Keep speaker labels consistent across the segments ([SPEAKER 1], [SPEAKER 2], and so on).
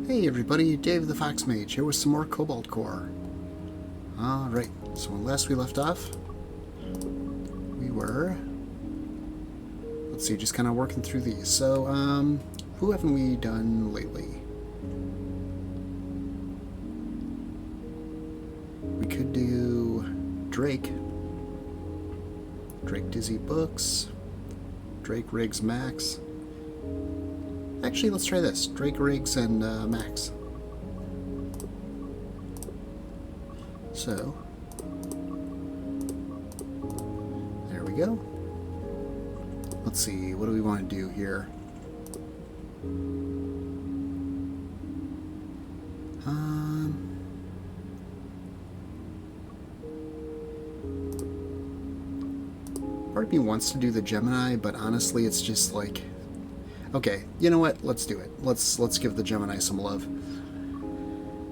[SPEAKER 1] Hey everybody, Dave the Fox Mage here with some more Cobalt core. Alright, so when last we left off, we were, let's see, just kind of working through these. So, who haven't we done lately? We could do Drake. Drake Dizzy Books. Drake Riggs Max. Actually, let's try this. Drake Riggs and Max. So, there we go. Let's see, what do we want to do here? Part of me wants to do the Gemini, but honestly, it's just like, okay, you know what? Let's do it. Let's give the Gemini some love.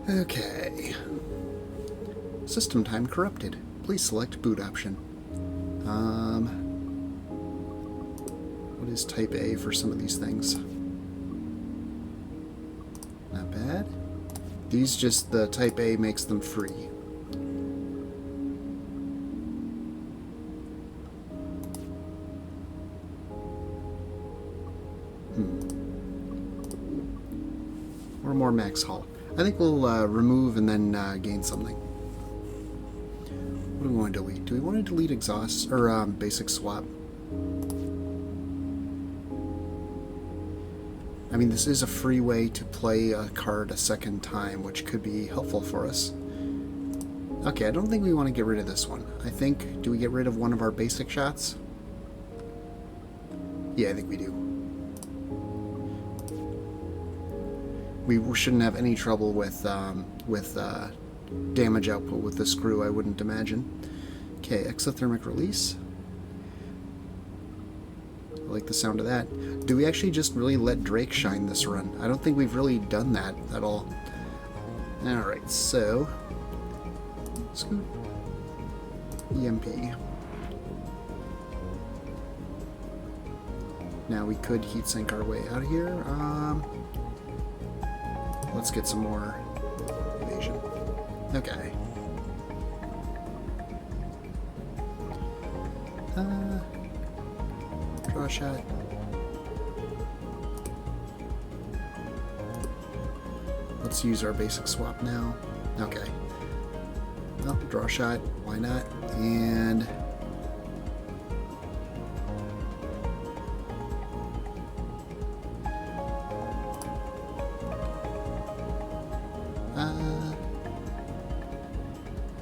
[SPEAKER 1] Okay. System time corrupted. Please select boot option. What is type A for some of these things? Not bad. These just, the type A makes them free. Or more max hull. I think we'll remove and then gain something. What do we want to delete? Do we want to delete exhaust or basic swap? I mean, this is a free way to play a card a second time, which could be helpful for us. Okay, I don't think we want to get rid of this one. I think, do we get rid of one of our basic shots? Yeah, I think we do. We shouldn't have any trouble with damage output with the screw, I wouldn't imagine. Okay, exothermic release. I like the sound of that. Do we actually just really let Drake shine this run? I don't think we've really done that at all. Alright, so... Scoot. EMP. Now we could heatsink our way out of here. Let's get some more evasion. Okay. Draw a shot. Let's use our basic swap now. Okay. Well, draw a shot. Why not? And...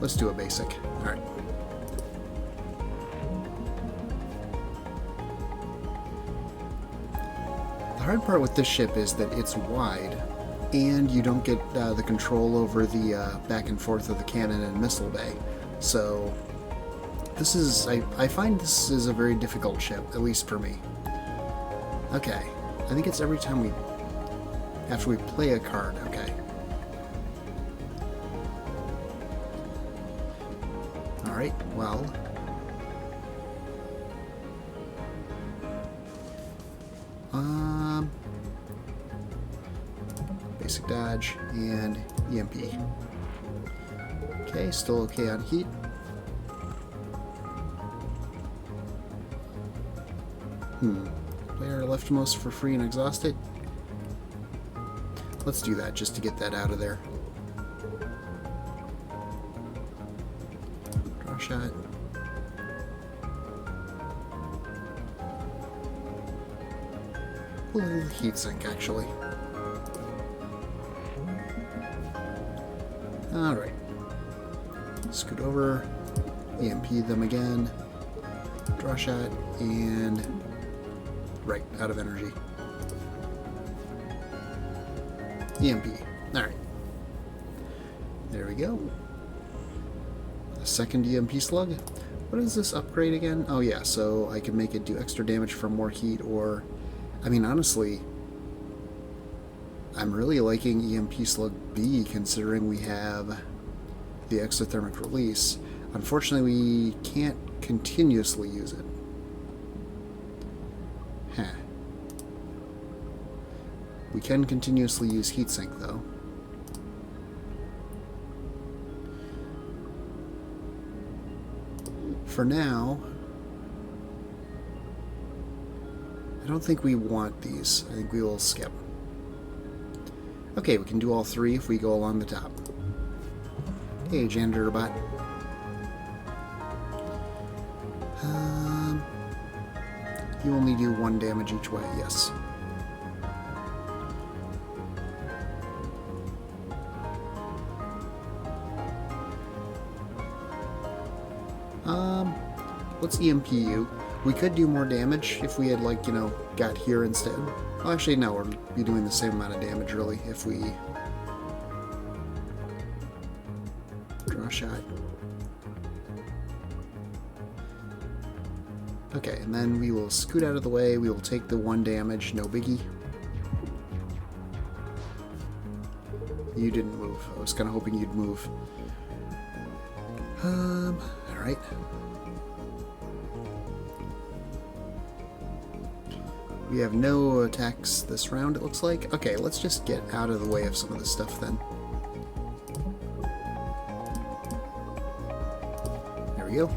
[SPEAKER 1] let's do a basic. Alright. The hard part with this ship is that it's wide, and you don't get the control over the back and forth of the cannon and missile bay. So, this is, I find this is a very difficult ship, at least for me. Okay. I think it's every time we, after we play a card, okay. Alright, well... basic dodge and EMP. Okay, still okay on heat. Player leftmost for free and exhausted. Let's do that just to get that out of there. Shot. A little heatsink, actually. Alright. Scoot over, EMP them again, draw shot, and right, out of energy. EMP. Alright. There we go. A second EMP slug. What is this upgrade again? Oh yeah, so I can make it do extra damage for more heat, or... I mean, honestly, I'm really liking EMP slug B, considering we have the exothermic release. Unfortunately, we can't continuously use it. Huh. We can continuously use heatsink, though. For now, I don't think we want these. I think we will skip. Okay, we can do all three if we go along the top. Hey, janitor bot. You only do 1 damage each way, yes. Let's EMP you. We could do more damage if we had, like, you know, got here instead. Well, actually, no, we'll be doing the same amount of damage, really, if we draw a shot. Okay, and then we will scoot out of the way. We will take the 1 damage, no biggie. You didn't move. I was kind of hoping you'd move. Alright. We have no attacks this round, it looks like. Okay, let's just get out of the way of some of this stuff then. There we go.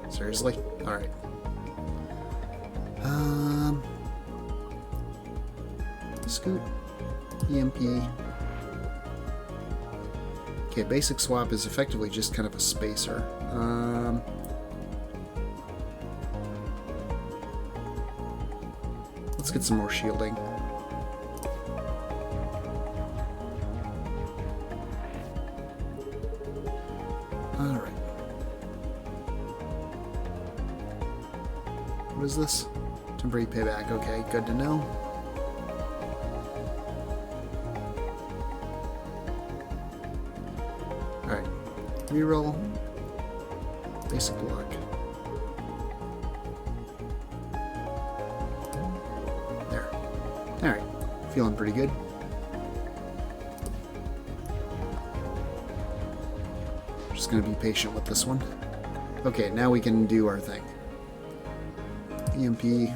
[SPEAKER 1] Seriously? Alright. Scoot. EMP. Okay, basic swap is effectively just kind of a spacer. Let's get some more shielding. Alright. What is this? Temporary payback. Okay, good to know. Alright. Reroll. Basic block. There. Alright. Feeling pretty good. Just gonna be patient with this one. Okay, now we can do our thing. EMP.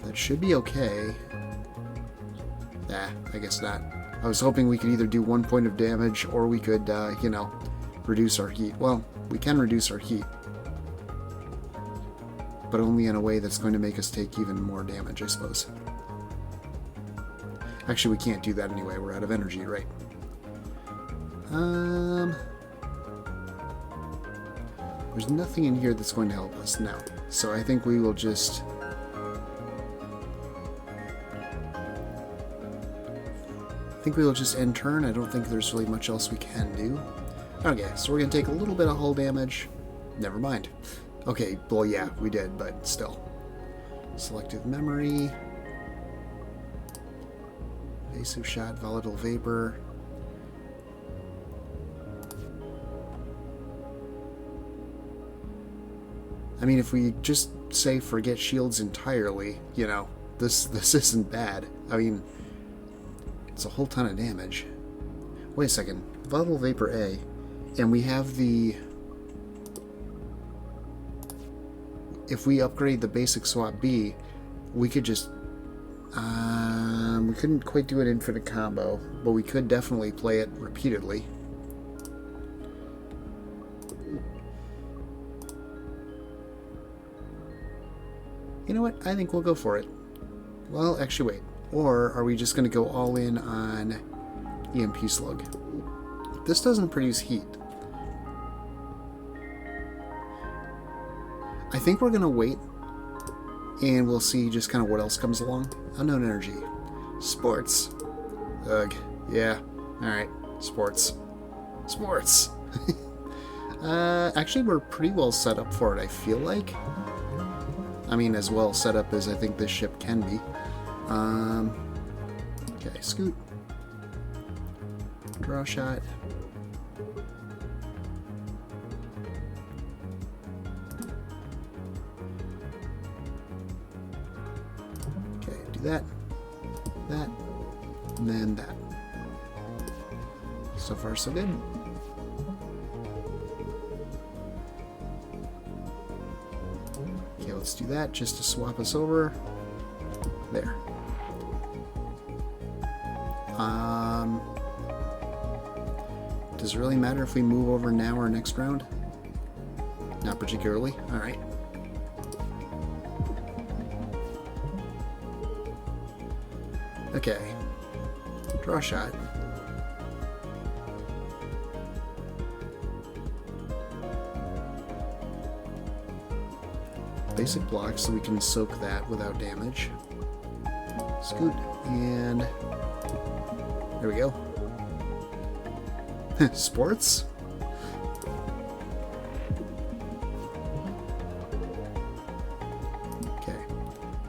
[SPEAKER 1] That should be okay. Nah, I guess not. I was hoping we could either do 1 point of damage or we could, you know, reduce our heat. Well, we can reduce our heat. But only in a way that's going to make us take even more damage, I suppose. Actually, we can't do that anyway. We're out of energy, right? There's nothing in here that's going to help us now. So I think we will just... end turn. I don't think there's really much else we can do. Okay, so we're going to take a little bit of hull damage. Never mind. Okay, well, yeah, we did, but still. Selective memory. Evasive shot, volatile vapor. I mean, if we just say forget shields entirely, you know, this isn't bad. I mean, it's a whole ton of damage. Wait a second. Volatile vapor A, and we have the... If we upgrade the basic swap B, we could just... we couldn't quite do an infinite combo, but we could definitely play it repeatedly. You know what? I think we'll go for it. Well, actually, wait. Or are we just going to go all in on EMP Slug? This doesn't produce heat. I think we're going to wait, and we'll see just kind of what else comes along. Unknown energy. Sports. Ugh. Yeah. Alright. Sports. Sports! Actually, we're pretty well set up for it, I feel like. I mean, as well set up as I think this ship can be. Okay, scoot. Draw shot. Okay, do that, that, and then that. So far, so good. Okay, let's do that just to swap us over. There. Does it really matter if we move over now or next round? Not particularly. Alright. Okay. Draw a shot. Basic block so we can soak that without damage. Scoot, and there we go. Sports? Okay.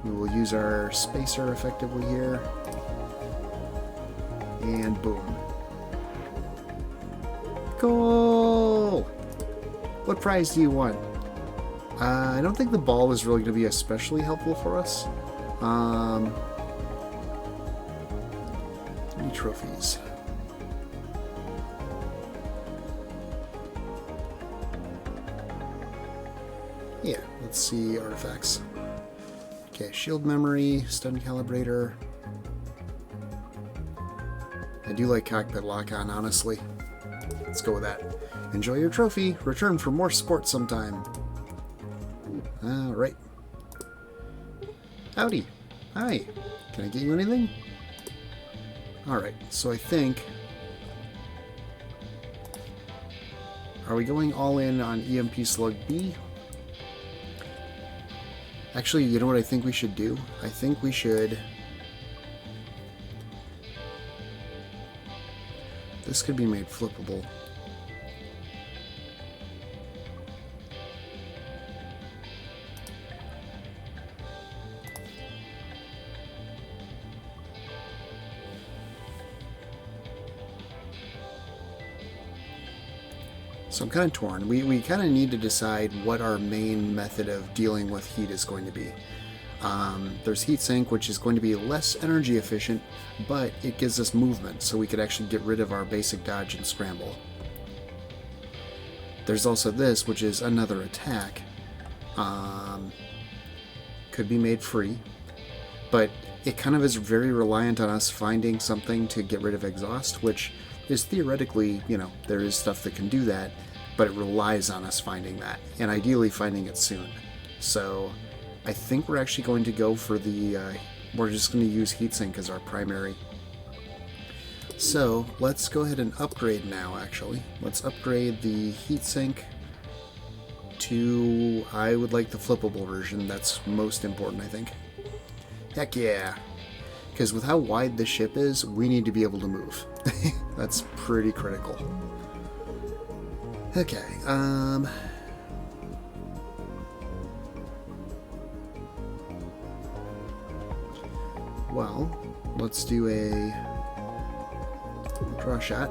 [SPEAKER 1] We will use our spacer effectively here. And boom. Goal! What prize do you want? I don't think the ball is really going to be especially helpful for us. Any trophies? Yeah, let's see artifacts. Okay, shield memory, stun calibrator. I do like cockpit lock-on, honestly. Let's go with that. Enjoy your trophy. Return for more sports sometime. Alright. Howdy. Hi. Can I get you anything? Alright, so I think... Are we going all in on EMP Slug B? Actually, you know what I think we should do? I think we should... This could be made flippable. So I'm kind of torn. We kind of need to decide what our main method of dealing with heat is going to be. There's heat sink, which is going to be less energy efficient, but it gives us movement, so we could actually get rid of our basic dodge and scramble. There's also this, which is another attack. Could be made free, but it kind of is very reliant on us finding something to get rid of exhaust, which is theoretically, you know, there is stuff that can do that, but it relies on us finding that, and ideally finding it soon. So I think we're actually going to go for the, we're just going to use heatsink as our primary. So let's go ahead and upgrade now, actually. Let's upgrade the heatsink to, I would like the flippable version. That's most important, I think. Heck yeah. Because with how wide the ship is, we need to be able to move. That's pretty critical. Okay, well, let's do a draw shot.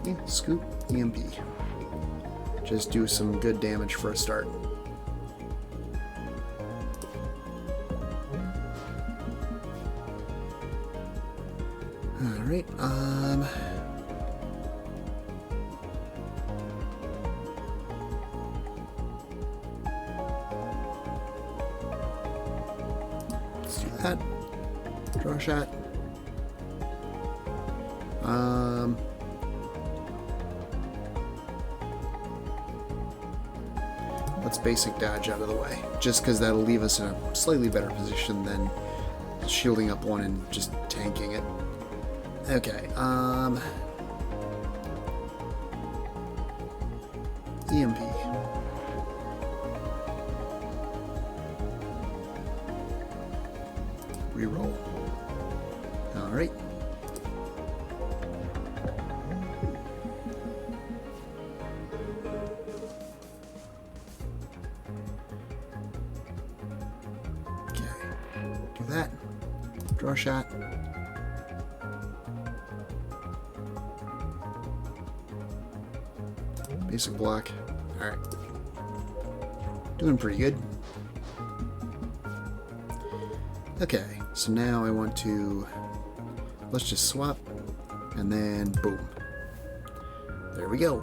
[SPEAKER 1] Yeah, scoop, EMP. Just do some good damage for a start. Alright, let's do that. Draw a shot. Let's basic dodge out of the way, just because that'll leave us in a slightly better position than shielding up one and just tanking it. Okay, EMP. Reroll. Alright. Okay, do that. Draw a shot. Basic block. Alright. Doing pretty good. Okay, so now I want to... Let's just swap, and then boom. There we go.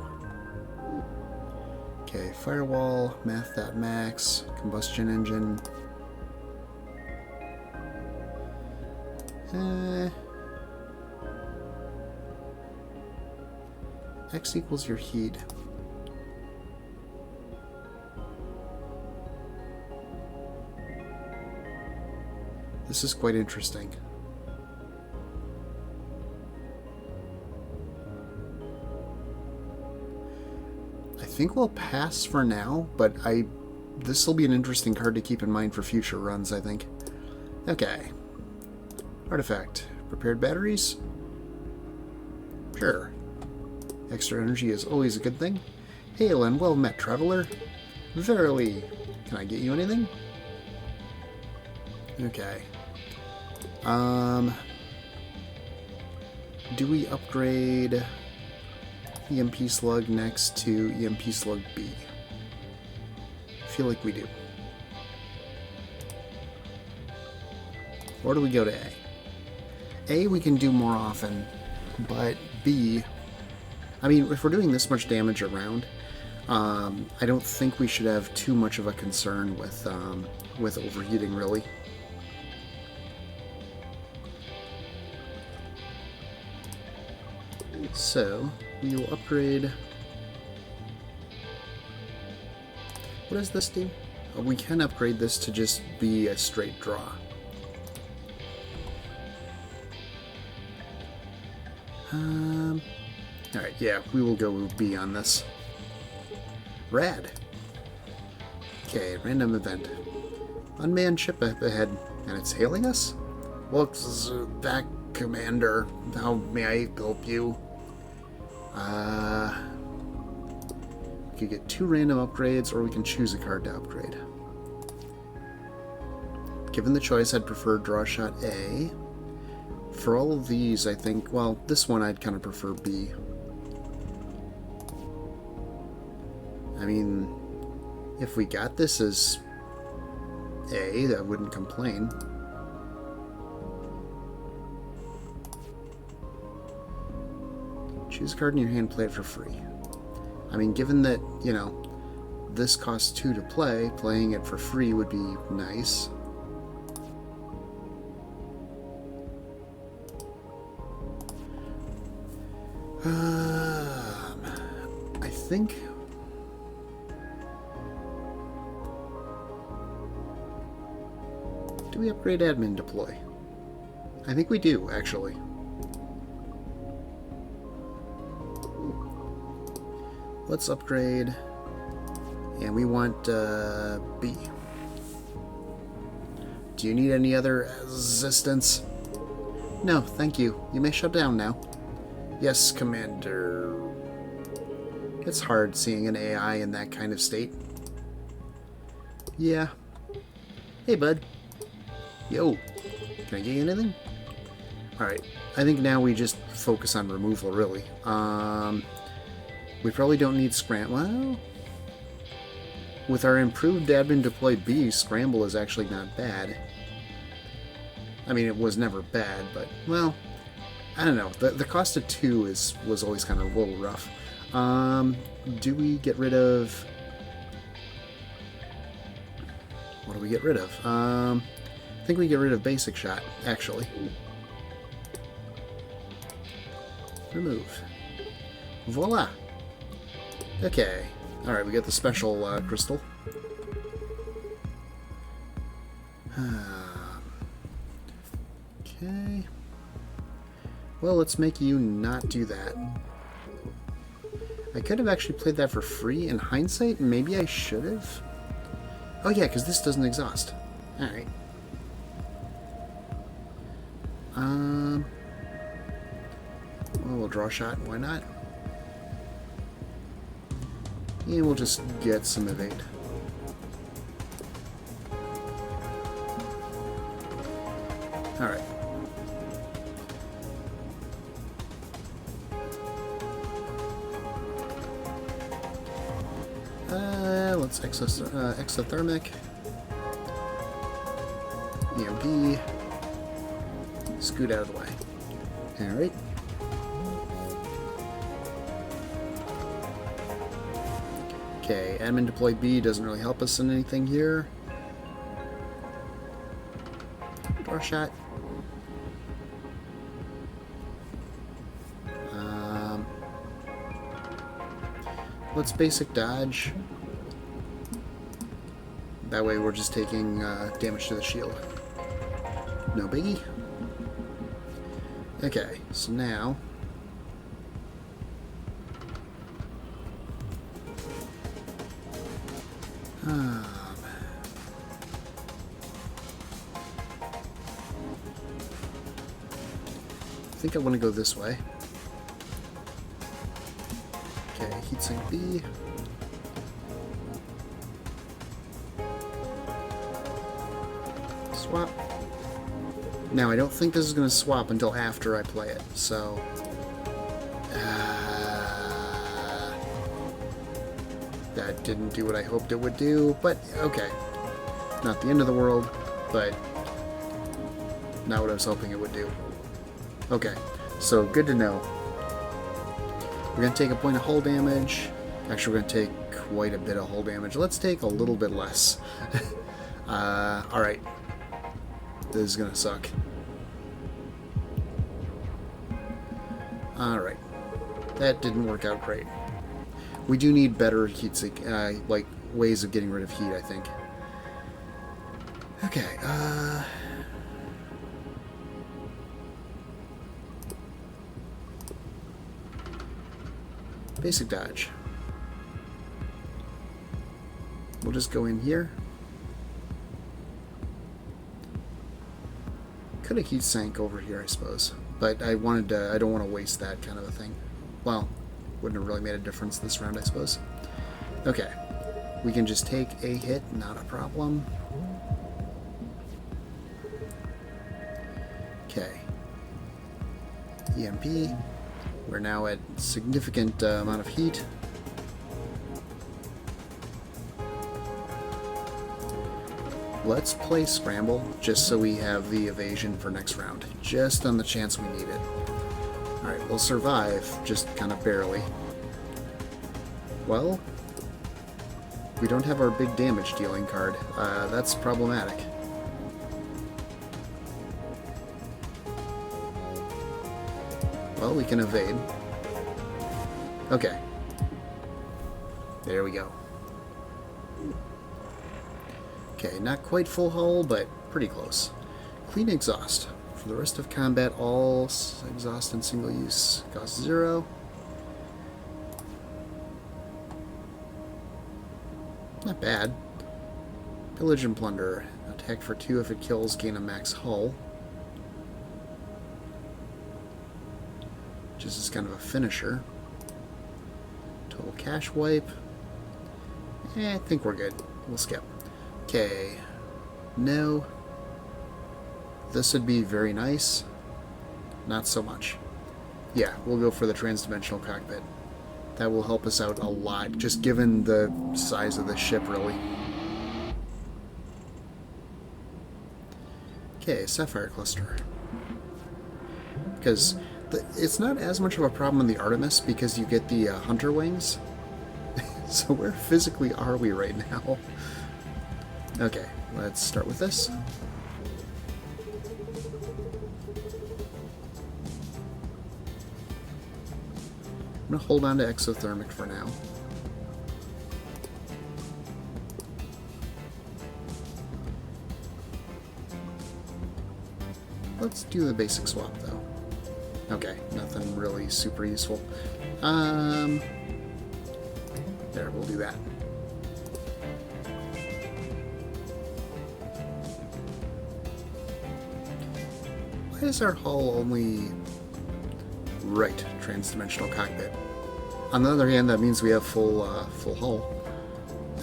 [SPEAKER 1] Okay, firewall, math.max, combustion engine. X equals your heat. This is quite interesting. I think we'll pass for now, but this will be an interesting card to keep in mind for future runs, I think. Okay. Artifact. Prepared batteries? Sure. Extra energy is always a good thing. Hail and well met, traveler. Verily. Can I get you anything? Okay. Do we upgrade EMP Slug next to EMP Slug B? I feel like we do. Or do we go to A? A we can do more often, but B, I mean, if we're doing this much damage around, I don't think we should have too much of a concern with overheating, really. So, we will upgrade... What does this do? We can upgrade this to just be a straight draw. Alright, yeah, we will go B on this. Rad. Okay, random event. Unmanned ship up ahead, and it's hailing us? Looks back, Commander. How may I help you? We could get 2 random upgrades, or we can choose a card to upgrade. Given the choice, I'd prefer Draw Shot A. For all of these, I think, well, this one I'd kind of prefer B. I mean, if we got this as A, I wouldn't complain. Choose a card in your hand, play it for free. I mean, given that, you know, this costs 2 to play, playing it for free would be nice. I think... Do we upgrade admin deploy? I think we do, actually. Let's upgrade, and we want B. Do you need any other assistance? No, thank you. You may shut down now. Yes, Commander. It's hard seeing an AI in that kind of state. Yeah. Hey, bud. Yo. Can I get you anything? Alright. I think now we just focus on removal, really. We probably don't need scramble. Well, with our improved admin deploy B, scramble is actually not bad. I mean, it was never bad, but, well, I don't know. The cost of 2 was always kind of a little rough. Do we get rid of... What do we get rid of? I think we get rid of basic shot, actually. Remove. Voila! Okay. Alright, we got the special crystal. Okay. Well, let's make you not do that. I could have actually played that for free. In hindsight, maybe I should have. Oh yeah, because this doesn't exhaust. Alright. Well, we'll draw a shot. Why not? And we'll just get some evade. Alright. Let's exothermic. EMP. Scoot out of the way. Alright. Okay, admin deploy B doesn't really help us in anything here. Draw shot. Let's basic dodge. That way we're just taking damage to the shield. No biggie. Okay, so now... I think I want to go this way. Okay, heatsink B. Swap. Now, I don't think this is going to swap until after I play it, so... that didn't do what I hoped it would do, but okay. Not the end of the world, but not what I was hoping it would do. Okay, so good to know. We're going to take a point of hull damage. Actually, we're going to take quite a bit of hull damage. Let's take a little bit less. Alright. This is going to suck. Alright. That didn't work out great. We do need better heat like ways of getting rid of heat, I think. Okay, basic dodge. We'll just go in here. Could have heat sank over here, I suppose. But I wanted to, I don't want to waste that kind of a thing. Well, wouldn't have really made a difference this round, I suppose. Okay. We can just take a hit, not a problem. Okay. EMP. We're now at significant amount of heat. Let's play Scramble, just so we have the evasion for next round. Just on the chance we need it. Alright, we'll survive, just kind of barely. Well, we don't have our big damage dealing card. That's problematic. Well, we can evade. Okay. There we go. Okay, not quite full hull, but pretty close. Clean exhaust. For the rest of combat, all exhaust and single use cost 0. Not bad. Pillage and plunder. Attack for 2 if it kills, gain a max hull. Just as kind of a finisher. Total cash wipe. I think we're good. We'll skip. Okay. No. This would be very nice. Not so much. Yeah, we'll go for the transdimensional cockpit. That will help us out a lot, just given the size of the ship, really. Okay, Sapphire Cluster. Because it's not as much of a problem in the Artemis, because you get the Hunter Wings. So where physically are we right now? Okay, let's start with this. I'm going to hold on to exothermic for now. Let's do the basic swap, though. Okay, nothing really super useful. There, we'll do that. Why is our hull only... Right, transdimensional cockpit. On the other hand, that means we have full hull.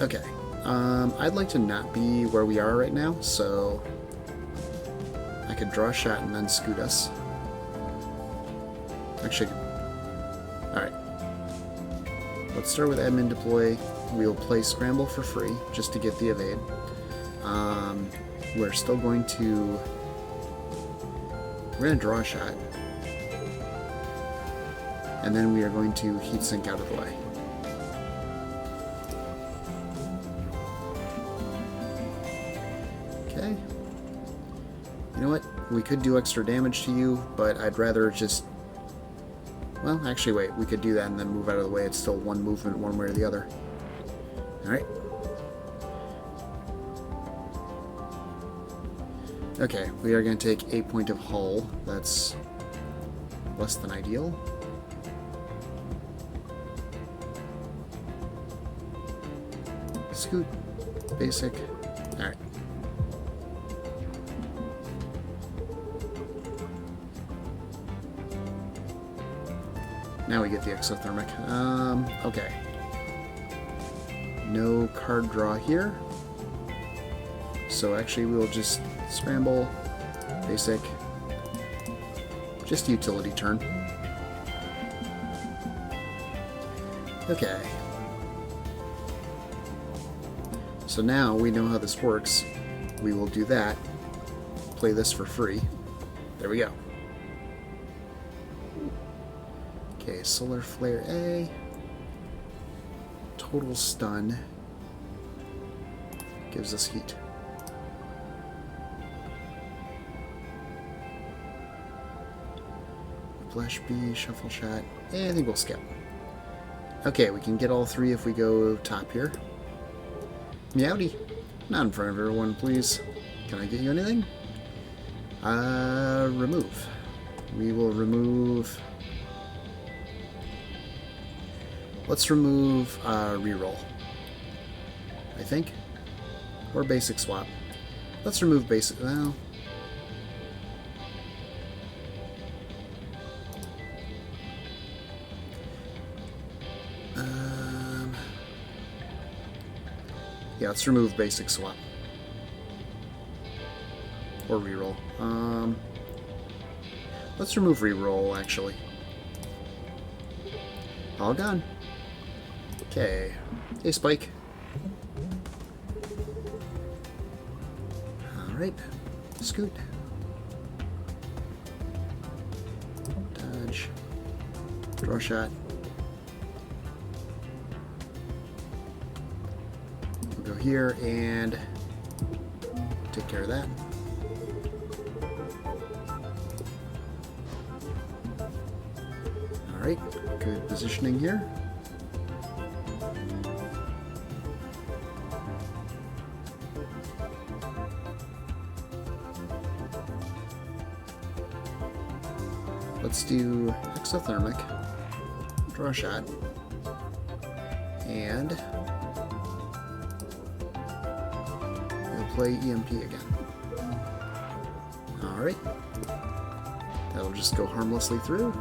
[SPEAKER 1] Okay. I'd like to not be where we are right now, so I could draw a shot and then scoot us. Actually, alright. Let's start with admin deploy. We'll play Scramble for free, just to get the evade. We're still going to... We're going to draw a shot. And then we are going to heat sink out of the way. Okay. You know what? We could do extra damage to you, but I'd rather just... Well, actually, wait. We could do that and then move out of the way. It's still one movement one way or the other. Alright. Okay, we are going to take 8 point of hull. That's less than ideal. Scoot. Basic. Alright. Now we get the exothermic. Okay. No card draw here. So actually we will just scramble, basic, just utility turn. Okay. So now we know how this works. We will do that. Play this for free. There we go. Okay, Solar Flare A. Total stun. Gives us heat. Flash B, Shuffle Shot. I think we'll skip. Okay, we can get all three if we go top here. Meowdy. Not in front of everyone, please. Can I get you anything? Remove. We will remove... Let's remove reroll, I think. Or basic swap. Let's remove basic... Well... Yeah, let's remove basic swap. Or reroll. Let's remove reroll, actually. All gone. Okay. Hey, Spike. Alright. Scoot. Dodge. Draw shot. We'll go here and take care of that. Alright. Good positioning here. Let's do exothermic, draw a shot, and we'll play EMP again. Alright, that'll just go harmlessly through,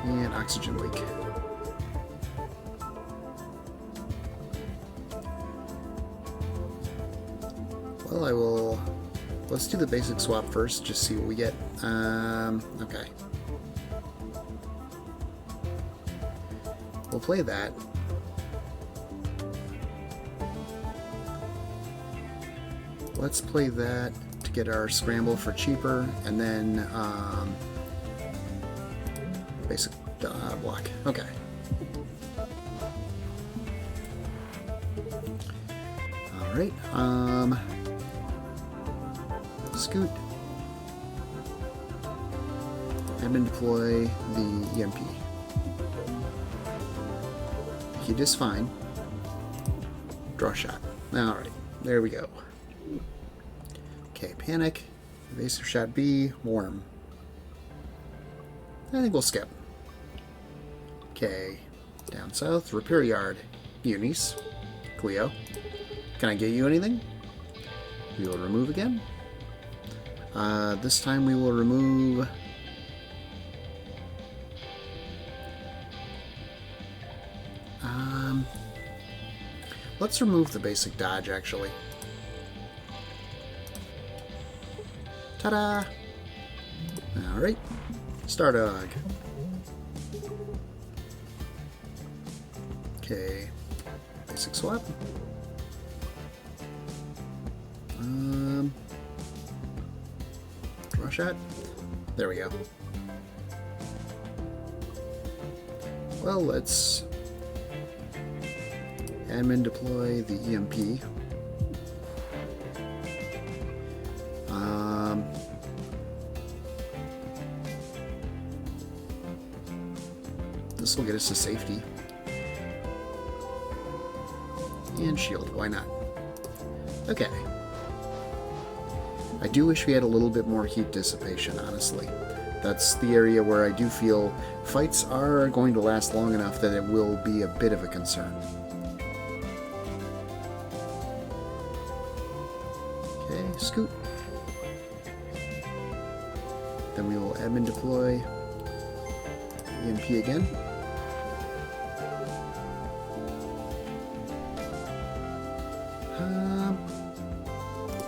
[SPEAKER 1] and oxygen leak. Well, I will... Let's do the basic swap first, just see what we get. Okay. We'll play that. Let's play that to get our scramble for cheaper, and then basic block. Okay. Alright, scoot. And then deploy the EMP. Heat is fine. Draw shot. Alright, there we go. Okay, panic. Evasive shot B, warm. I think we'll skip. Okay, down south, repair yard. Eunice. Cleo. Can I get you anything? We will remove again. This time we will remove... let's remove the basic dodge, actually. Ta-da! Alright. Stardog. Okay. Basic swap. Draw shot. There we go. Well, let's admin deploy the EMP. This will get us to safety. And shield, why not? Okay. I do wish we had a little bit more heat dissipation, honestly. That's the area where I do feel fights are going to last long enough that it will be a bit of a concern. Okay, scoot. Then we will admin deploy EMP again.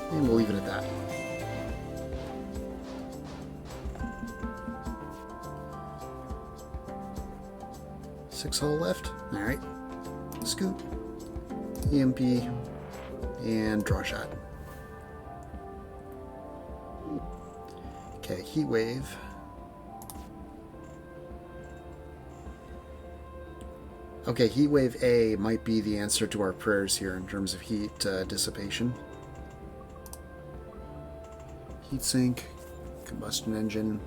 [SPEAKER 1] And we'll leave it at that. Six hull left. Alright. Scoot. EMP. And draw shot. Okay, heat wave. Okay, heat wave A might be the answer to our prayers here in terms of heat dissipation. Heat sink, combustion engine.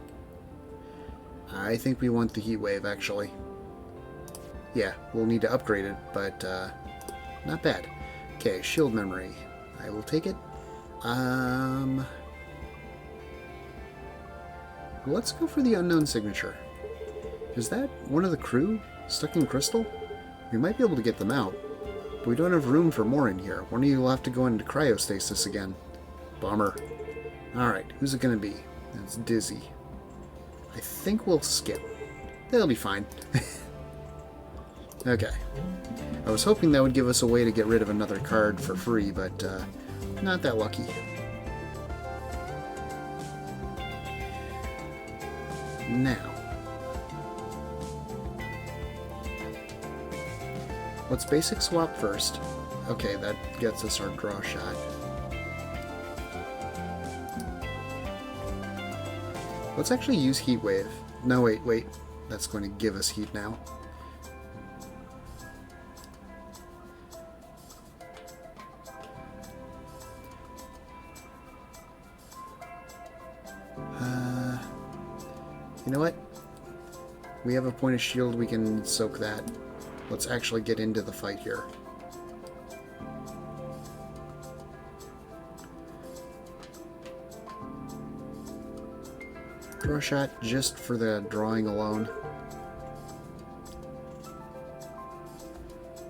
[SPEAKER 1] I think we want the heat wave, actually. Yeah, we'll need to upgrade it, but not bad. Okay, shield memory. I will take it. Let's go for the unknown signature. Is that one of the crew stuck in crystal? We might be able to get them out, but we don't have room for more in here. One of you will have to go into cryostasis again. Bummer. Alright, who's it going to be? It's Dizzy. I think we'll skip. They'll be fine. Okay. I was hoping that would give us a way to get rid of another card for free, but not that lucky. Now, let's basic swap first. Okay, that gets us our draw shot. Let's actually use heat wave. No, wait. That's going to give us heat now. You know what? We have a point of shield, we can soak that. Let's actually get into the fight here. Draw shot just for the drawing alone.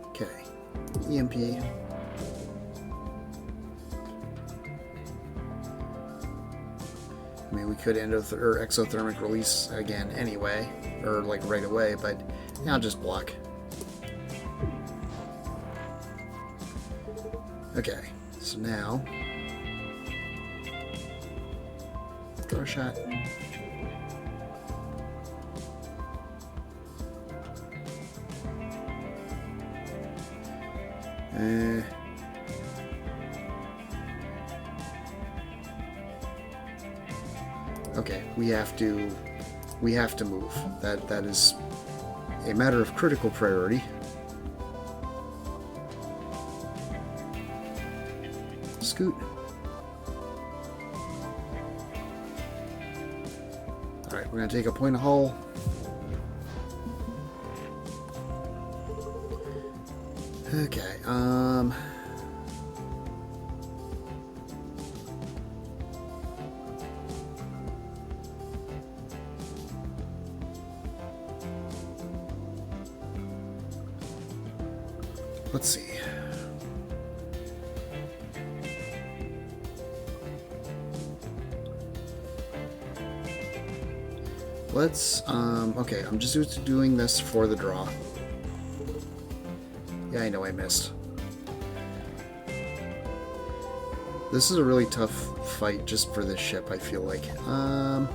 [SPEAKER 1] Okay. EMP. I mean, we could end with exothermic release again anyway, or like right away, but I'll just block. Okay, so now draw shot. Okay, we have to move. That is a matter of critical priority. Scoot. Alright, we're gonna take a point of hull. Okay, let's see. Let's, okay, I'm just doing this for the draw. Yeah, I know I missed. This is a really tough fight just for this ship, I feel like. I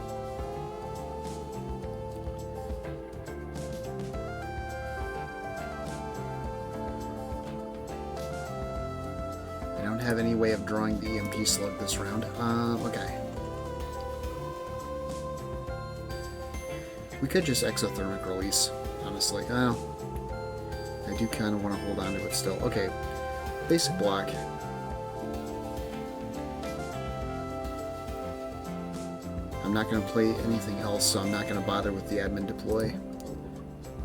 [SPEAKER 1] don't have any way of drawing the EMP slug this round. Okay. We could just exothermic release, honestly. Oh. I do kind of want to hold on to it still. Okay, basic block. I'm not going to play anything else, so I'm not going to bother with the admin deploy.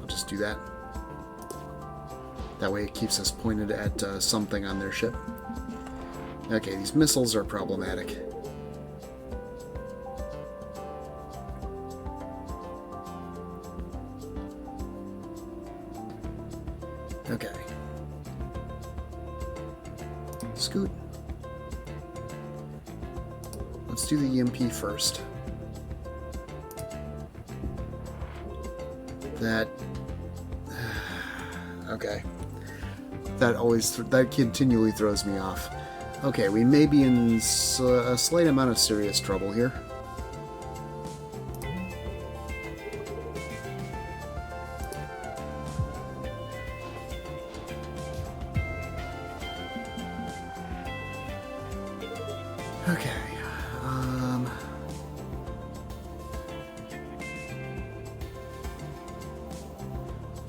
[SPEAKER 1] I'll just do that. That way it keeps us pointed at something on their ship. Okay, these missiles are problematic. Okay. Scoot. Let's do the EMP first. That... okay. That continually throws me off. Okay, we may be in a slight amount of serious trouble here. Okay.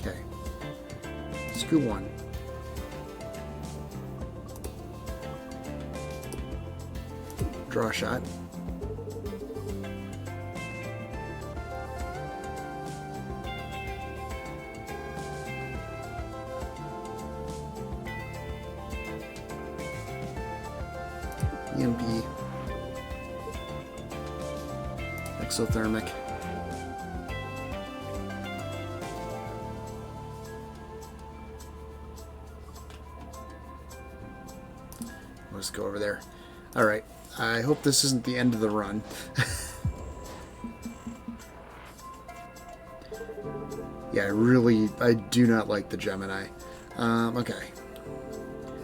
[SPEAKER 1] Okay. Scoot one. Draw a shot. EMP. Exothermic. Let's go over there. Alright. I hope this isn't the end of the run. Yeah, I do not like the Gemini. Okay.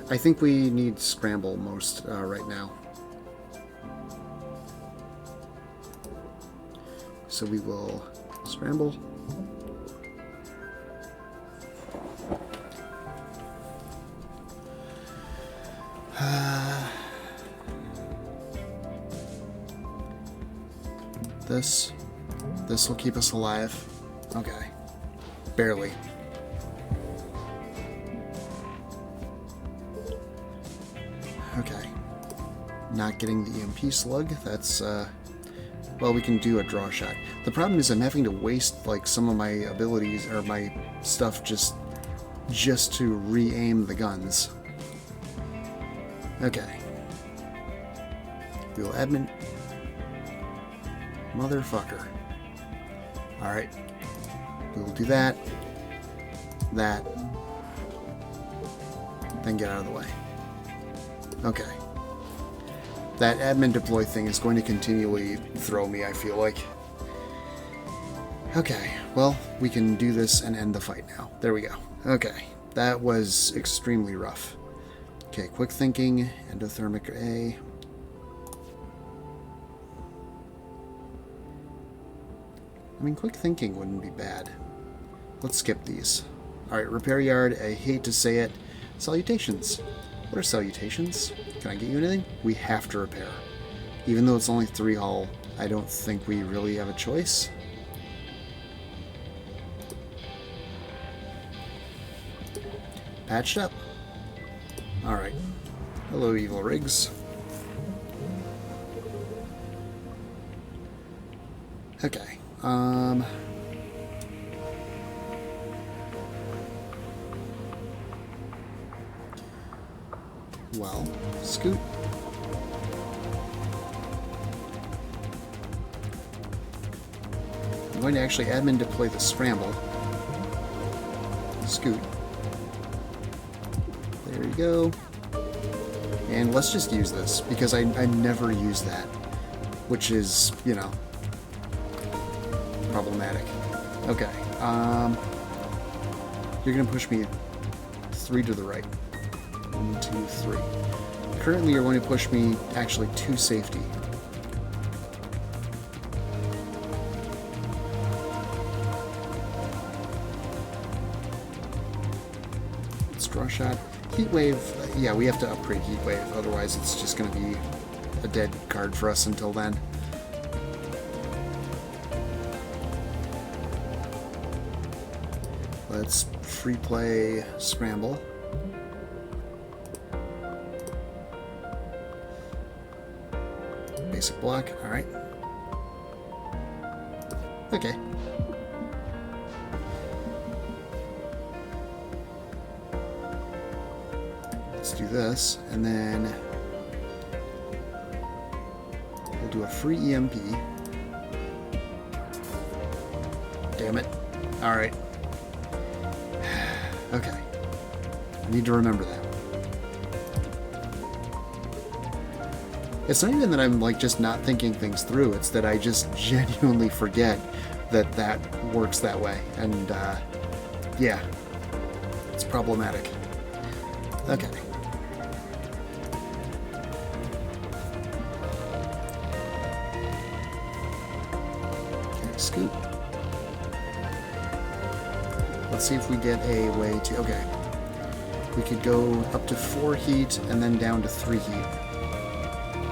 [SPEAKER 1] I think we need scramble most right now. So we will scramble. This will keep us alive. Okay. Barely. Okay. Not getting the EMP slug. That's, well, we can do a draw shot. The problem is I'm having to waste, like, some of my abilities, or my stuff just to re-aim the guns. Okay. We will admin... Motherfucker. Alright. We will do that. That. Then get out of the way. Okay. That admin deploy thing is going to continually throw me, I feel like. Okay. Well, we can do this and end the fight now. There we go. Okay. That was extremely rough. Okay, quick thinking. Endothermic A. I mean, quick thinking wouldn't be bad. Let's skip these. Alright, repair yard. I hate to say it. Salutations. What are salutations? Can I get you anything? We have to repair. Even though it's only 3 hull, I don't think we really have a choice. Patched up. Alright. Hello, evil rigs. Okay. Well, scoot. I'm going to actually admin deploy the scramble. Scoot. There you go. And let's just use this, because I never use that. Which is, you know, problematic. Okay. You're going to push me 3 to the right. 1, 2, 3. Currently, you're going to push me, actually, to safety. Let's draw a shot. Heat wave. Yeah, we have to upgrade heat wave. Otherwise, it's just going to be a dead card for us until then. Let's free play scramble. Basic block, alright. Okay. Let's do this, and then we'll do a free EMP. Damn it. Alright. Okay. I need to remember that. It's not even that I'm, like, just not thinking things through. It's that I just genuinely forget that that works that way. And, yeah. It's problematic. Okay. Okay, scoop. Let's see if we get a way to... Okay. We could go up to 4 heat and then down to 3 heat.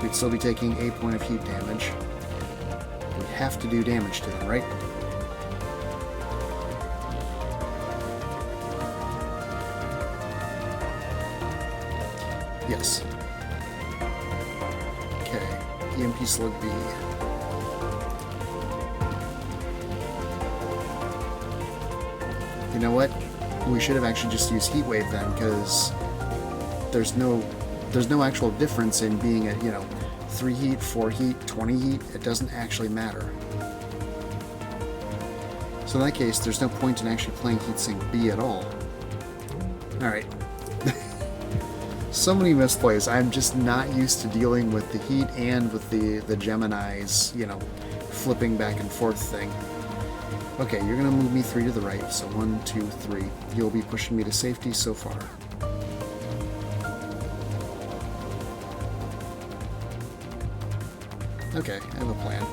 [SPEAKER 1] We'd still be taking a point of heat damage. We'd have to do damage to them, right? Yes. Okay. EMP Slug B. You know what? We should have actually just used Heat Wave then, because there's no actual difference in being at, 3 heat, 4 heat, 20 heat. It doesn't actually matter. So in that case, there's no point in actually playing Heatsink B at all. Alright. So many misplays. I'm just not used to dealing with the heat and with the Gemini's, flipping back and forth thing. Okay, you're going to move me 3 to the right, so 1, 2, 3. You'll be pushing me to safety so far. Okay, I have a plan.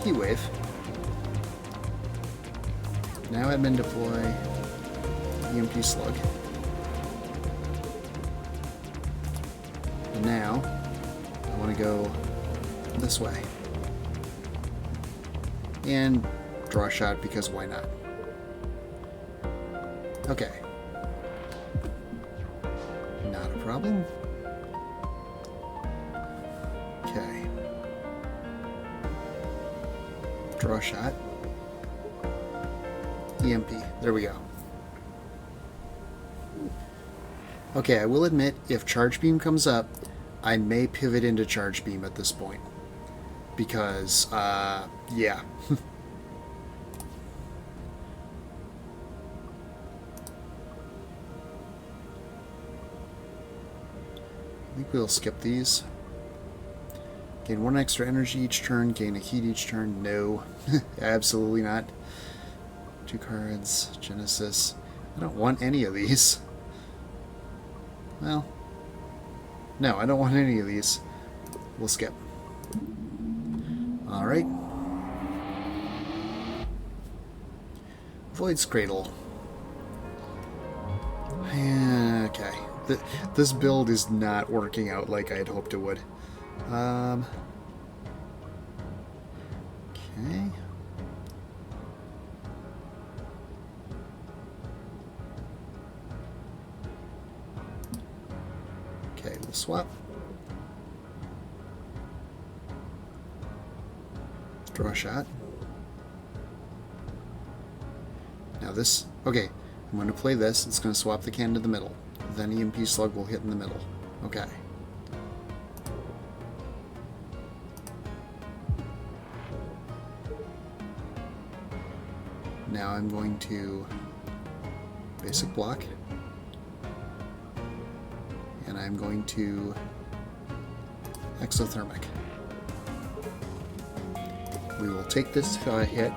[SPEAKER 1] Heat Wave. Now admin deploy EMP Slug. And now, I want to go this way. And draw a shot, because why not? Okay. Not a problem. Okay. Draw a shot. EMP. There we go. Okay, I will admit, if Charge Beam comes up, I may pivot into Charge Beam at this point. Because, yeah. I think we'll skip these. Gain 1 extra energy each turn, gain a heat each turn. No, absolutely not. 2 cards, Genesis. I don't want any of these. Well, no, I don't want any of these. We'll skip. Alright. Void's Cradle. Okay. This build is not working out like I had hoped it would. Okay. Okay, we'll swap. Draw a shot. Now this... Okay, I'm going to play this. It's going to swap the can to the middle. Then EMP Slug will hit in the middle. Okay. Now I'm going to basic block. And I'm going to exothermic. We will take this hit.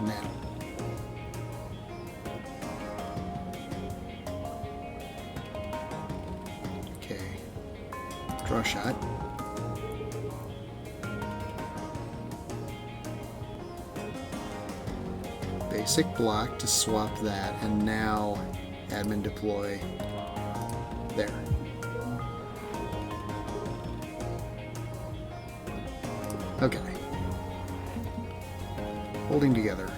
[SPEAKER 1] Now. Okay. Draw a shot. Basic block to swap that, and now admin deploy there. Okay. Holding together.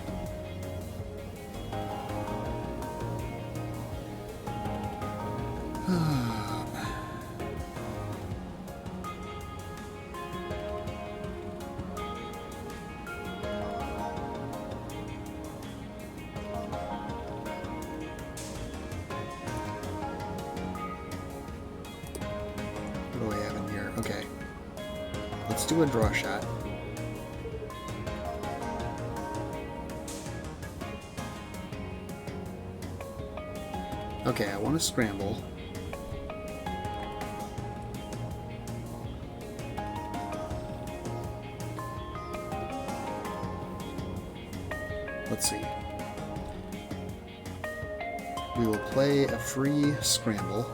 [SPEAKER 1] Let's do a draw shot. Okay, I want to scramble. Let's see. We will play a free scramble.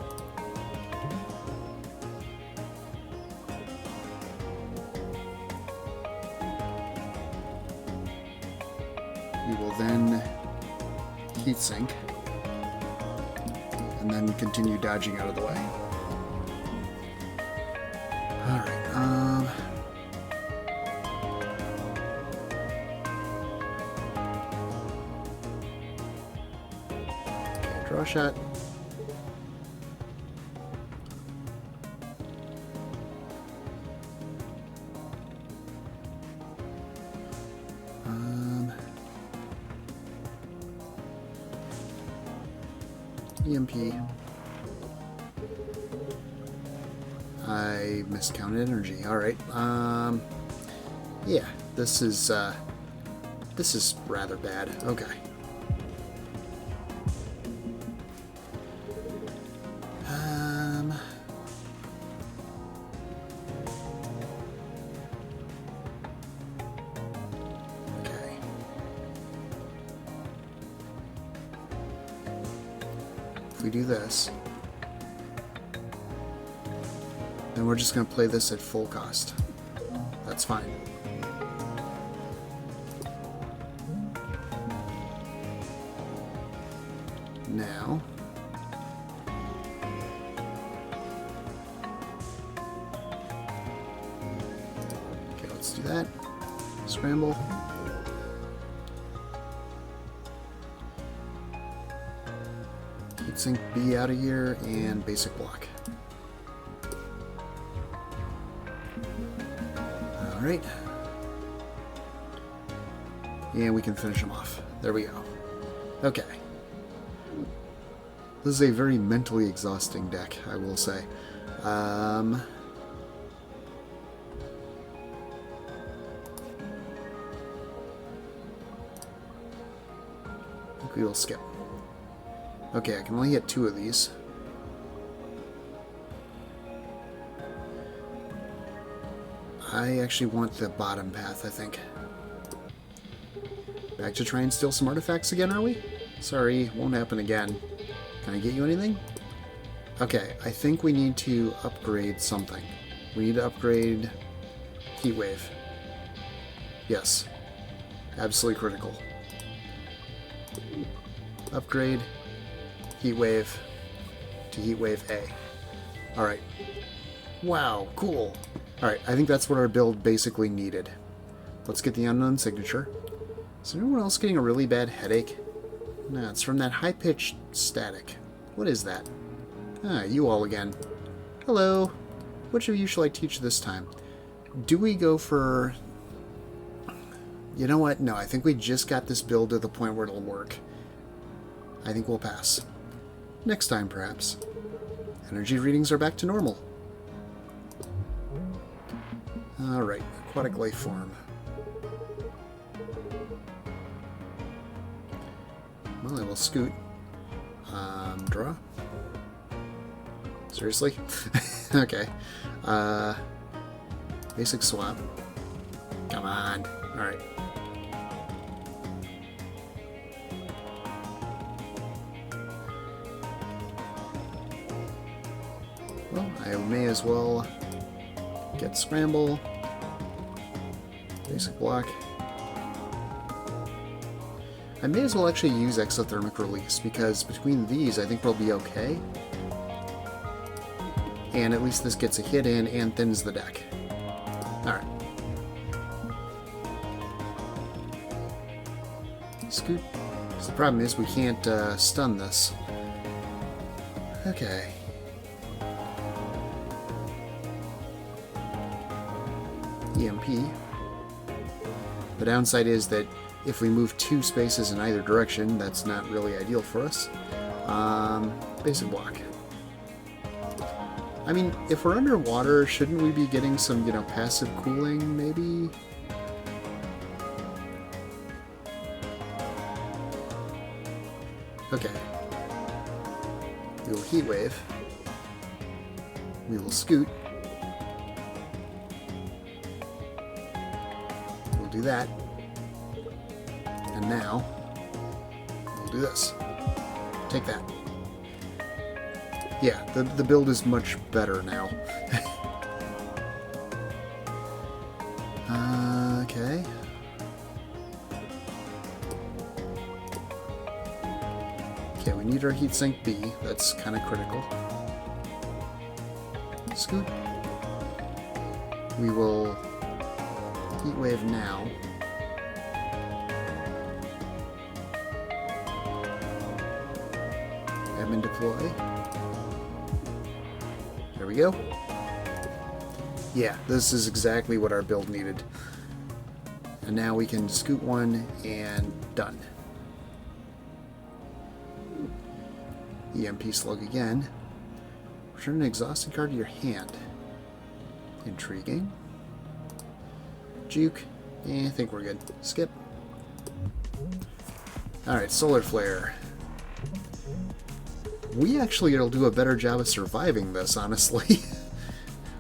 [SPEAKER 1] We will then heatsink. And then continue dodging out of the way. Alright, okay, draw shot. EMP. I miscounted energy. Alright. Yeah, this is rather bad. Okay. Okay. If we do this, then we're just going to play this at full cost. That's fine. Now, okay, let's do that. Scramble. Heatsink B out of here and basic block. Alright. And we can finish them off. There we go. Okay. This is a very mentally exhausting deck, I will say. I think we will skip. Okay, I can only get 2 of these. I actually want the bottom path, I think. Back to try and steal some artifacts again, are we? Sorry, won't happen again. Can I get you anything? Okay, I think we need to upgrade something. We need to upgrade Heatwave. Yes. Absolutely critical. Upgrade Heatwave to Heatwave A. Alright. Wow, cool. Alright, I think that's what our build basically needed. Let's get the unknown signature. Is anyone else getting a really bad headache? No, it's from that high-pitched static. What is that? Ah, you all again. Hello. Which of you shall I teach this time? Do we go for... You know what? No, I think we just got this build to the point where it'll work. I think we'll pass. Next time, perhaps. Energy readings are back to normal. Alright, aquatic life form. Well, I will scoot. Draw. Seriously? Okay. Basic swap. Come on. Alright. Well, I may as well get scramble. Basic block. I may as well actually use exothermic release, because between these I think we'll be okay. And at least this gets a hit in and thins the deck. Alright. Scoot. So the problem is we can't stun this. Okay. EMP. The downside is that if we move 2 spaces in either direction, that's not really ideal for us. Basic block. I mean, if we're underwater, shouldn't we be getting some, you know, passive cooling, maybe? Okay. We will heat wave. We will scoot. We'll do that. And now, we'll do this. Take that. Yeah, the build is much better now. Okay. Okay, we need our heatsink B. That's kind of critical. Scoot. We will heat wave now. Admin deploy. There we go. Yeah, this is exactly what our build needed. And now we can scoot one and done. EMP slug again. Return an exhausted card to your hand. Intriguing. Juke. I think we're good. Skip. Alright, solar flare. We actually will do a better job of surviving this, honestly,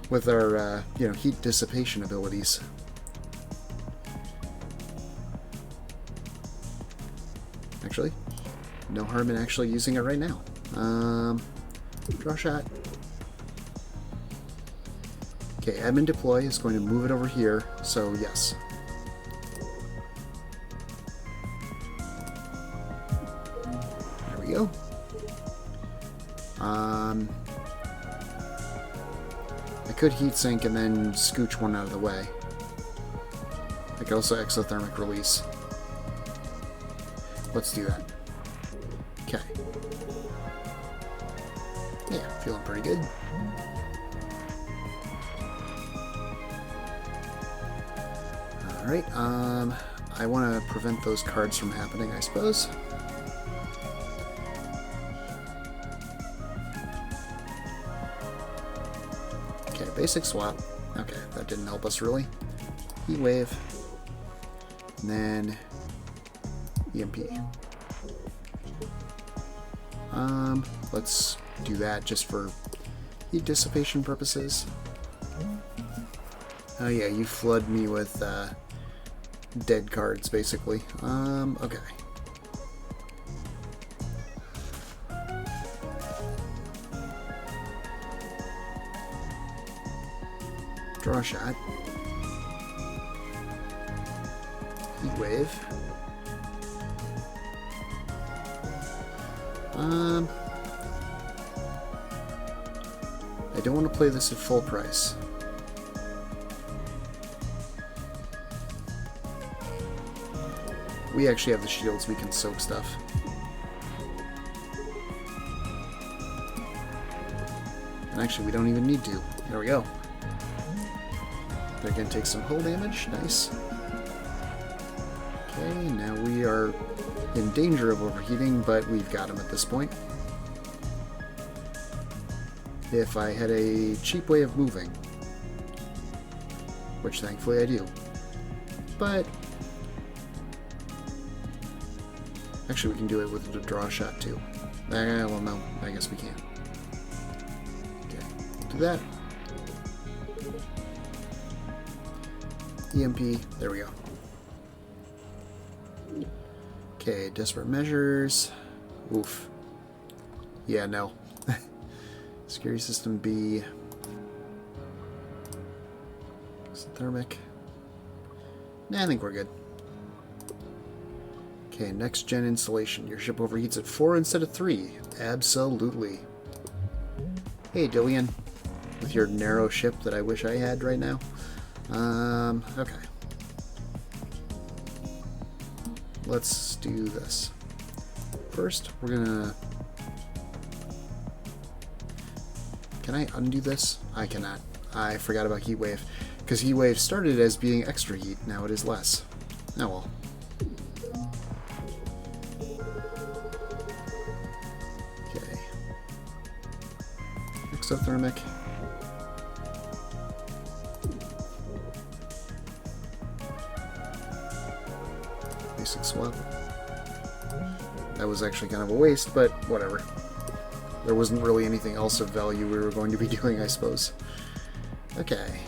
[SPEAKER 1] with our, you know, heat dissipation abilities. Actually, no harm in actually using it right now. Draw shot. Okay, admin deploy is going to move it over here, so yes. There we go. I could heatsink and then scooch one out of the way. I could also exothermic release. Let's do that. Okay. Yeah, feeling pretty good. Alright, I want to prevent those cards from happening, I suppose. Okay, basic swap. Okay, that didn't help us really. Heat wave. And then EMP. Let's do that just for heat dissipation purposes. Oh yeah, you flood me with dead cards, basically. Okay. Draw a shot. Heat wave. I don't want to play this at full price. We actually have the shields, we can soak stuff. And actually, we don't even need to. There we go. They're going to take some hull damage. Nice. Okay, now we are in danger of overheating, but we've got him at this point. If I had a cheap way of moving, which thankfully I do, but actually we can do it with the draw shot too. Well, no, I guess we can. Okay, do that. EMP, there we go. Okay, desperate measures. Oof. Yeah, no. Security system B. Thermic. Nah, I think we're good. Okay, next gen installation. Your ship overheats at 4 instead of 3. Absolutely. Hey, Dillian. With your narrow ship that I wish I had right now. Okay. Let's do this. First, we're gonna... Can I undo this? I cannot. I forgot about heat wave. Because heat wave started as being extra heat, now it is less. Oh well. Okay. Exothermic. Basic swap. That was actually kind of a waste, but whatever. There wasn't really anything else of value we were going to be doing, I suppose. Okay.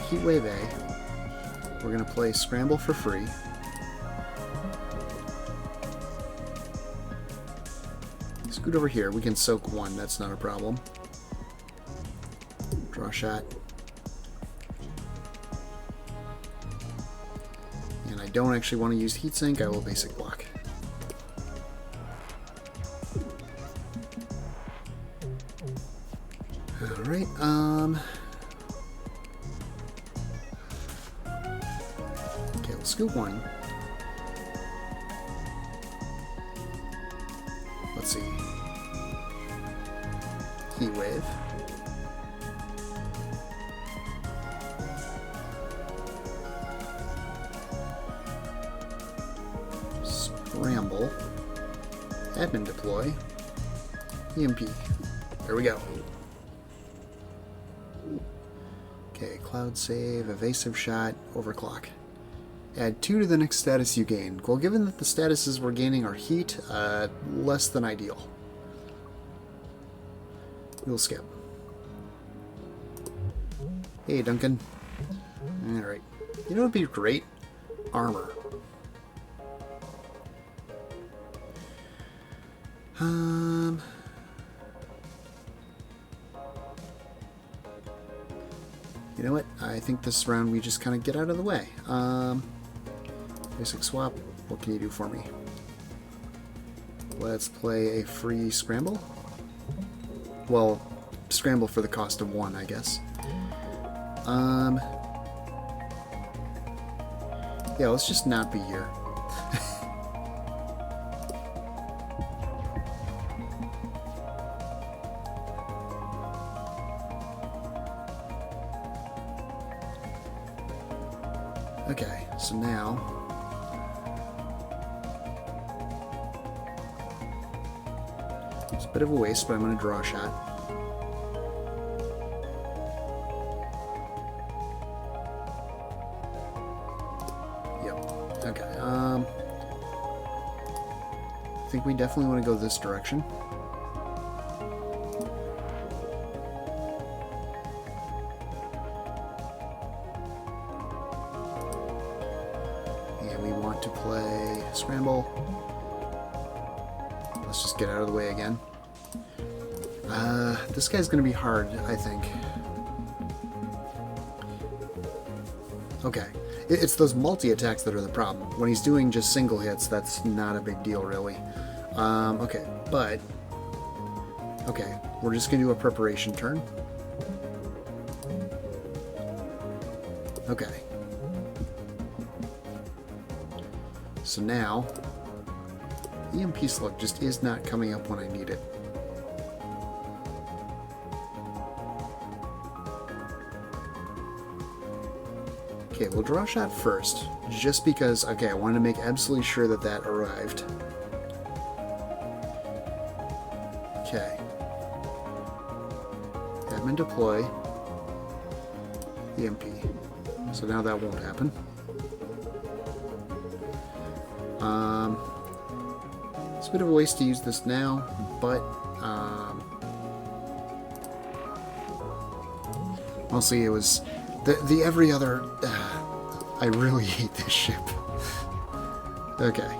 [SPEAKER 1] Heatwave A. We're going to play Scramble for free. Scoot over here. We can soak one. That's not a problem. Draw shot. And I don't actually want to use Heatsink. I will basic block. Alright, okay, we'll scoop one. Let's see. Heat wave. Scramble. Admin deploy. EMP. There we go. Okay, cloud save, evasive shot, overclock. Add 2 to the next status you gain. Well, given that the statuses we're gaining are heat, less than ideal. We'll skip. Hey, Duncan. Alright. You know what would be great? Armor. You know what? I think this round we just kind of get out of the way. Basic swap. What can you do for me? Let's play a free scramble. Well, scramble for the cost of 1, I guess. Yeah, let's just not be here. Okay, so now it's a bit of a waste, but I'm going to draw a shot. Yep. Okay. I think we definitely want to go this direction. To play scramble. Let's just get out of the way again. This guy's gonna be hard, I think. Okay. It's those multi-attacks that are the problem. When he's doing just single hits, that's not a big deal, really. Okay, but... Okay, we're just gonna do a preparation turn. Okay. So now, EMP Slug just is not coming up when I need it. Okay, we'll draw a shot first, just because, okay, I wanted to make absolutely sure that that arrived. Okay. Admin deploy. EMP. So now that won't happen. It's a bit of a waste to use this now, but mostly it was the every other. I really hate this ship. Okay,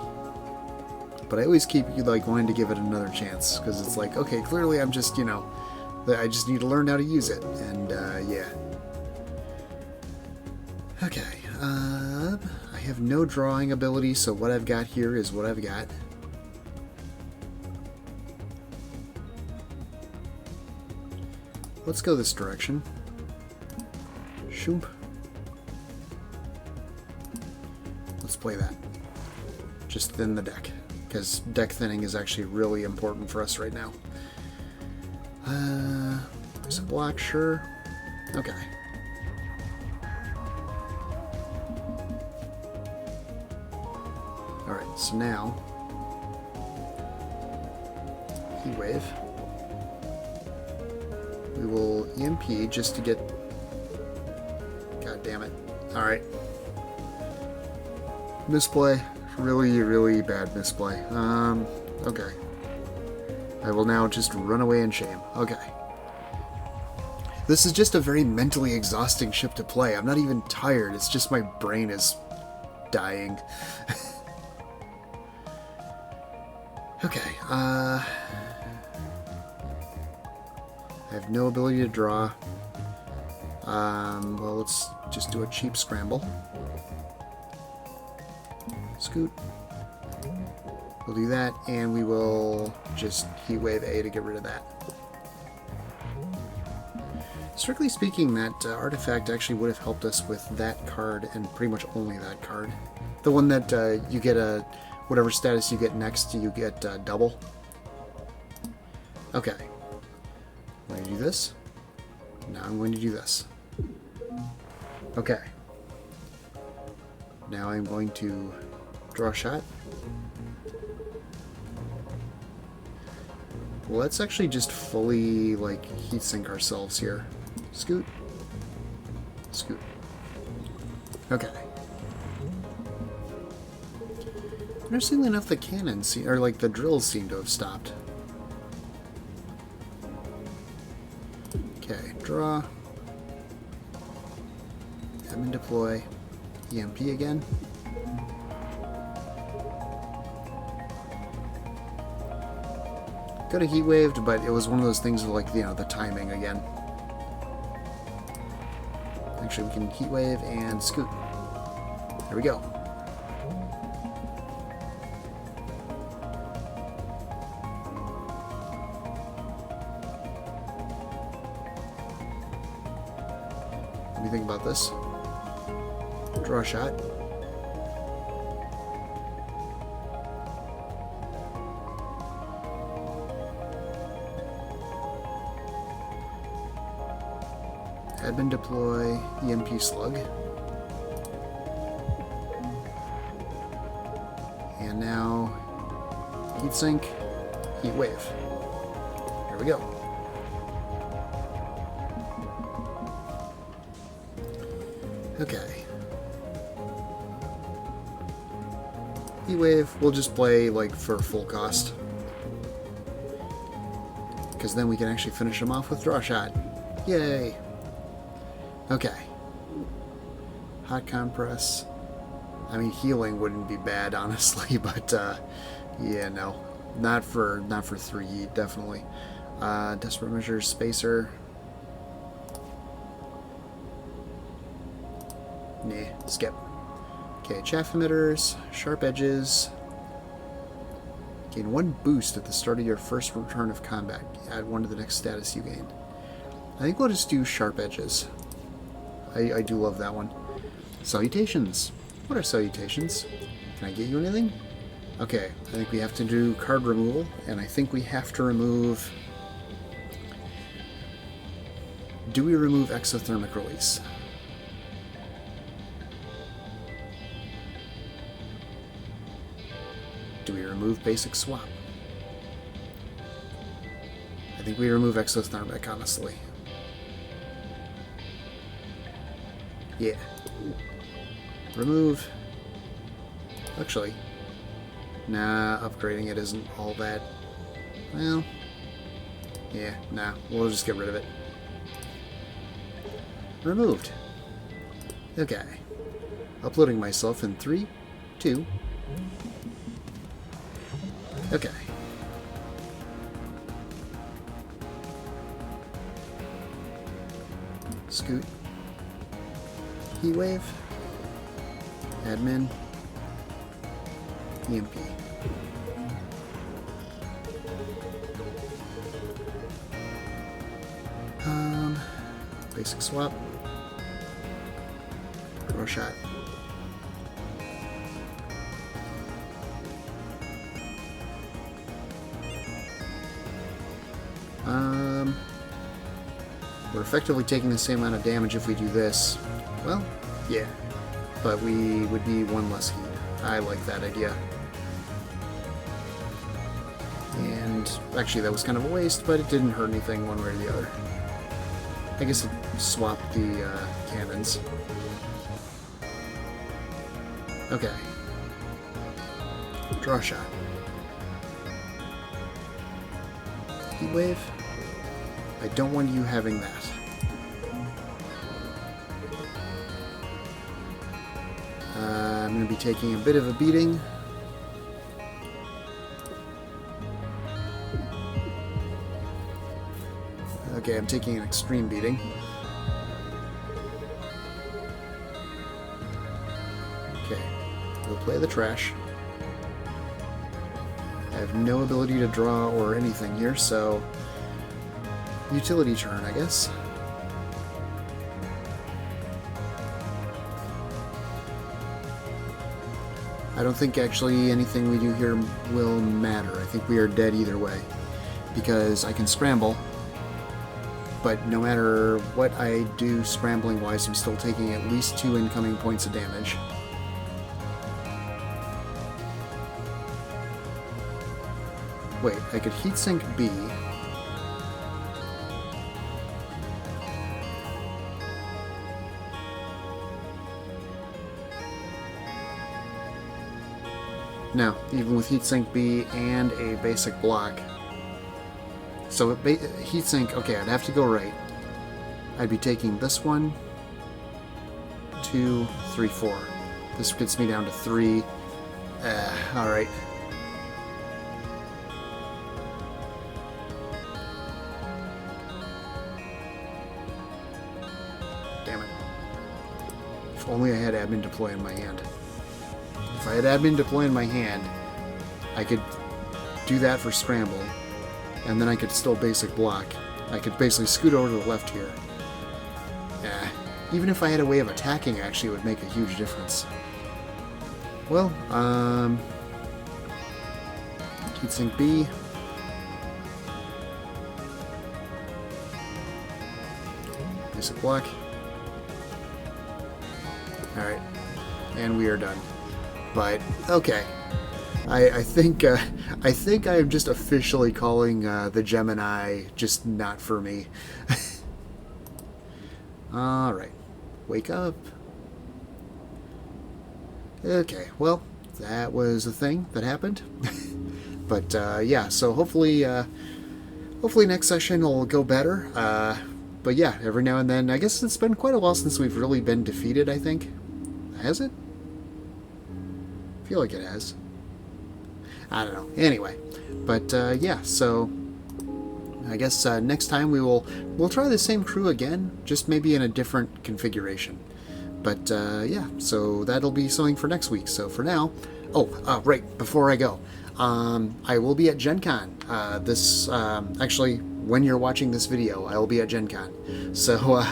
[SPEAKER 1] but I always keep like wanting to give it another chance because it's like, okay, clearly I'm just I just need to learn how to use it, and yeah. Okay. I have no drawing ability, so what I've got here is what I've got. Let's go this direction. Shoomp. Let's play that. Just thin the deck, because deck thinning is actually really important for us right now. There's a block, sure. Okay. Alright, so now Heat Wave. We will EMP just to get... God damn it. Alright. Misplay. Really, really bad misplay. Okay. I will now just run away in shame. Okay. This is just a very mentally exhausting ship to play. I'm not even tired. It's just my brain is dying. Okay. I have no ability to draw. Well, let's just do a cheap scramble. Scoot. We'll do that, and we will just Heat Wave A to get rid of that. Strictly speaking, that artifact actually would have helped us with that card, and pretty much only that card. The one that you get a... whatever status you get next, you get double. Okay. I'm going to do this. Now I'm going to do this. Okay. Now I'm going to draw a shot. Let's actually just fully, like, heatsink ourselves here. Scoot. Scoot. Okay. Interestingly enough, the cannons, or like the drills, seem to have stopped. Okay, draw. Admin deploy. EMP again. Could have heat waved, but it was one of those things of, like, you know, the timing again. Actually, we can heat wave and scoot. There we go. What do you think about this? Draw a shot. Admin deploy, EMP slug. And now heatsink, heat wave. There we go. Okay. Heat wave, we'll just play like for full cost. Because then we can actually finish them off with draw shot. Yay! Okay. Hot compress. I mean, healing wouldn't be bad, honestly, but yeah, no, not for 3, definitely. Desperate measures, spacer. Nah, skip. Okay, chaff emitters, sharp edges. Gain 1 boost at the start of your first return of combat. Add 1 to the next status you gain. I think we'll just do sharp edges. I do love that one. Salutations. What are salutations? Can I get you anything? Okay, I think we have to do card removal, and I think we have to remove... Do we remove exothermic release? Do we remove basic swap? I think we remove exothermic, honestly. Yeah. Remove. Actually, nah, upgrading it isn't all that. Well, yeah, nah, we'll just get rid of it. Removed. Okay. Uploading myself in 3, 2. Okay. Scoot. Heat wave. Admin. EMP. Basic swap. Draw shot. We're effectively taking the same amount of damage if we do this. Well, yeah. But we would be 1 less heat. I like that idea. And and actually that was kind of a waste, but it didn't hurt anything one way or the other. I guess it swapped the cannons. Okay. Draw a shot. Heat wave. I don't want you having that. I'm going to be taking a bit of a beating. Okay, I'm taking an extreme beating. Okay, we'll play the trash. I have no ability to draw or anything here, so utility turn, I guess. I don't think actually anything we do here will matter. I think we are dead either way, because I can scramble, but no matter what I do scrambling wise, I'm still taking at least 2 incoming points of damage. Wait, I could heatsink B. Now, even with heatsink B and a basic block. So heatsink, okay, I'd have to go right. I'd be taking this 1, 2, 3, 4. This gets me down to 3. Alright. Damn it. If only I had admin deploy in my hand. If I had admin deploy in my hand, I could do that for scramble, and then I could still basic block. I could basically scoot over to the left here. Yeah, even if I had a way of attacking, actually, it would make a huge difference. Well, heatsink B. Basic block. Alright, and we are done. But okay, I think I'm just officially calling the Gemini just not for me. All right, wake up. Okay, well, that was a thing that happened. But yeah, so hopefully next session will go better. But yeah, every now and then, I guess it's been quite a while since we've really been defeated. I think, has it? I feel like it has. I don't know. Anyway, but yeah, so I guess next time we'll try the same crew again, just maybe in a different configuration. But yeah, so that'll be something for next week. So for now, right before I go, I will be at Gen Con. Actually, when you're watching this video, I will be at Gen Con. So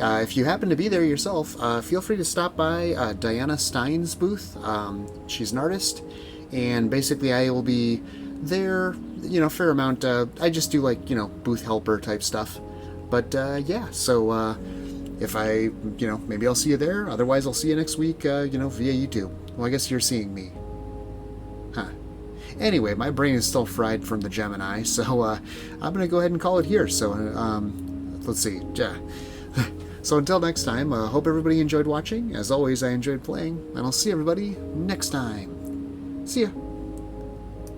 [SPEAKER 1] if you happen to be there yourself, feel free to stop by Diana Stein's booth. She's an artist, and basically I will be there, fair amount. I just do like, booth helper type stuff. But yeah, so if I, maybe I'll see you there. Otherwise, I'll see you next week, via YouTube. Well, I guess you're seeing me. Huh. Anyway, my brain is still fried from the Gemini, so I'm going to go ahead and call it here. So let's see. Yeah. So until next time, hope everybody enjoyed watching. As always, I enjoyed playing, and I'll see everybody next time. See ya.